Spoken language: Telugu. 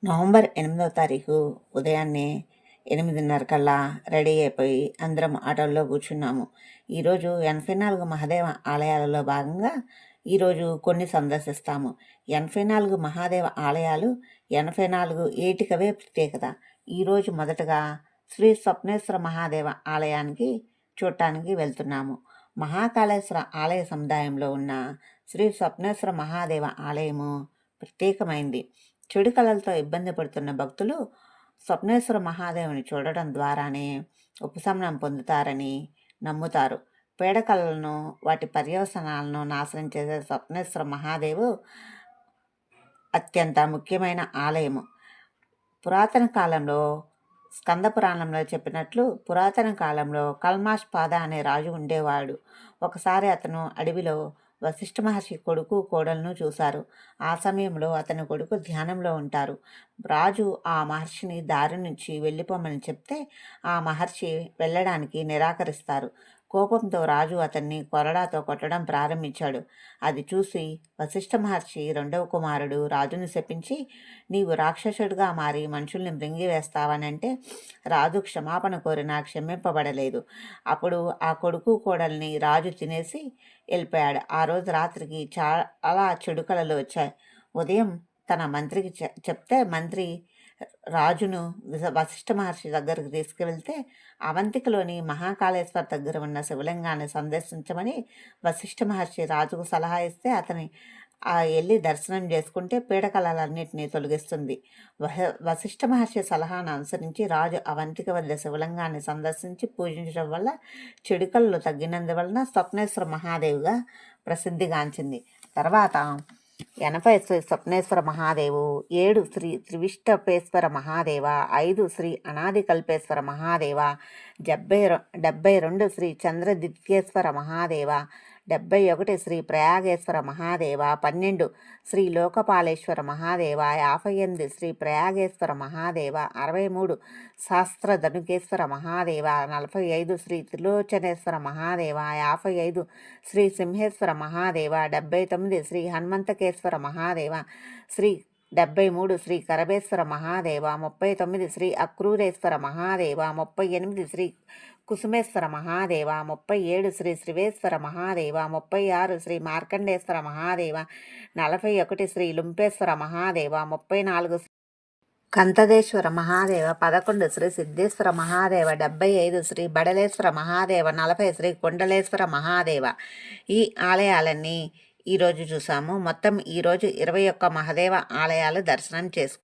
నవంబర్ 8వ తారీఖు ఉదయాన్నే 8:30 కల్లా రెడీ అయిపోయి అందరం ఆటోల్లో కూర్చున్నాము. ఈరోజు 84 మహాదేవ ఆలయాలలో భాగంగా ఈరోజు కొన్ని సందర్శిస్తాము. 84 మహాదేవ ఆలయాలు 84 ఏటికవే ప్రత్యేకత. ఈరోజు మొదటగా శ్రీ స్వప్నేశ్వర మహాదేవ ఆలయానికి చూడటానికి వెళ్తున్నాము. మహాకాళేశ్వర ఆలయ సముదాయంలో ఉన్న శ్రీ స్వప్నేశ్వర మహాదేవ ఆలయము ప్రత్యేకమైంది. చెడు కళలతో ఇబ్బంది పడుతున్న భక్తులు స్వప్నేశ్వర మహాదేవుని చూడటం ద్వారానే ఉపశమనం పొందుతారని నమ్ముతారు. పీడకలను వాటి పర్యవసనాలను నాశనం చేసే స్వప్నేశ్వర మహాదేవు అత్యంత ముఖ్యమైన ఆలయము. పురాతన కాలంలో స్కంద పురాణంలో చెప్పినట్లు పురాతన కాలంలో కల్మాష్పాద అనే రాజు ఉండేవాడు. ఒకసారి అతను అడవిలో వశిష్ఠ మహర్షి కొడుకు కోడలను చూశారు. ఆ సమయంలో అతని కొడుకు ధ్యానంలో ఉంటారు. రాజు ఆ మహర్షిని దారి నుంచి వెళ్ళిపోమని చెప్తే ఆ మహర్షి వెళ్ళడానికి నిరాకరిస్తారు. కోపంతో రాజు అతన్ని కొరడాతో కొట్టడం ప్రారంభించాడు. అది చూసి వశిష్ఠ మహర్షి రెండవ కుమారుడు రాజును శపించి, నీవు రాక్షసుడిగా మారి మనుషుల్ని మృంగివేస్తావనంటే రాజు క్షమాపణ కోరినా క్షమింపబడలేదు. అప్పుడు ఆ కొడుకు కోడల్ని రాజు తినేసి వెళ్ళిపోయాడు. ఆ రోజు రాత్రికి చాలా చెడు కళలు వచ్చాయి. ఉదయం తన మంత్రికి చెప్తే మంత్రి రాజును వశిష్ఠ మహర్షి దగ్గరికి తీసుకువెళ్తే అవంతికలోని మహాకాళేశ్వర్ దగ్గర ఉన్న శివలింగాన్ని సందర్శించమని వశిష్ఠ మహర్షి రాజుకు సలహా ఇస్తే అతని వెళ్ళి దర్శనం చేసుకుంటే పీడకలన్నింటినీ తొలగిస్తుంది. వశిష్ఠ మహర్షి సలహాను అనుసరించి రాజు అవంతిక వద్ద శివలింగాన్ని సందర్శించి పూజించడం వల్ల చెడుకలు తగ్గినందువలన స్వప్నేశ్వర మహాదేవుగా ప్రసిద్ధిగాంచింది. తర్వాత 80 శ్రీ స్వప్నేశ్వర మహాదేవు, 7 శ్రీ త్రివిష్టపేశ్వర మహాదేవ, 5 శ్రీ అనాదికల్పేశ్వర మహాదేవ, 72 శ్రీ చంద్రదిత్యేశ్వర మహాదేవ, 71 శ్రీ ప్రయాగేశ్వర మహాదేవ, 12 శ్రీ లోకపాలేశ్వర మహాదేవ, 58 శ్రీ ప్రయాగేశ్వర మహాదేవ, 63 శాస్త్రధనుకేశ్వర మహాదేవ, 45 శ్రీ త్రిలోచనేశ్వర మహాదేవ, 55 శ్రీ సింహేశ్వర మహాదేవ, 79 శ్రీ హనుమంతకేశ్వర మహాదేవ, శ్రీ 73 శ్రీ కరబేశ్వర మహాదేవ, 39 శ్రీ అక్రూరేశ్వర మహాదేవ, 38 శ్రీ కుసుమేశ్వర మహాదేవ, 37 శ్రీ శ్రీవేశ్వర మహాదేవ, 36 శ్రీ మార్కండేశ్వర మహాదేవ, 41 శ్రీ లుంపేశ్వర మహాదేవ, 34 కంతదేశ్వర మహాదేవ, 11 శ్రీ సిద్ధేశ్వర మహాదేవ, 75 శ్రీ బడలేశ్వర మహాదేవ, 40 శ్రీ కుండలేశ్వర మహాదేవ. ఈ ఆలయాలన్నీ ఈరోజు చూసాము. మొత్తం ఈరోజు 21 మహాదేవ ఆలయాలు దర్శనం చేసుకున్నాము.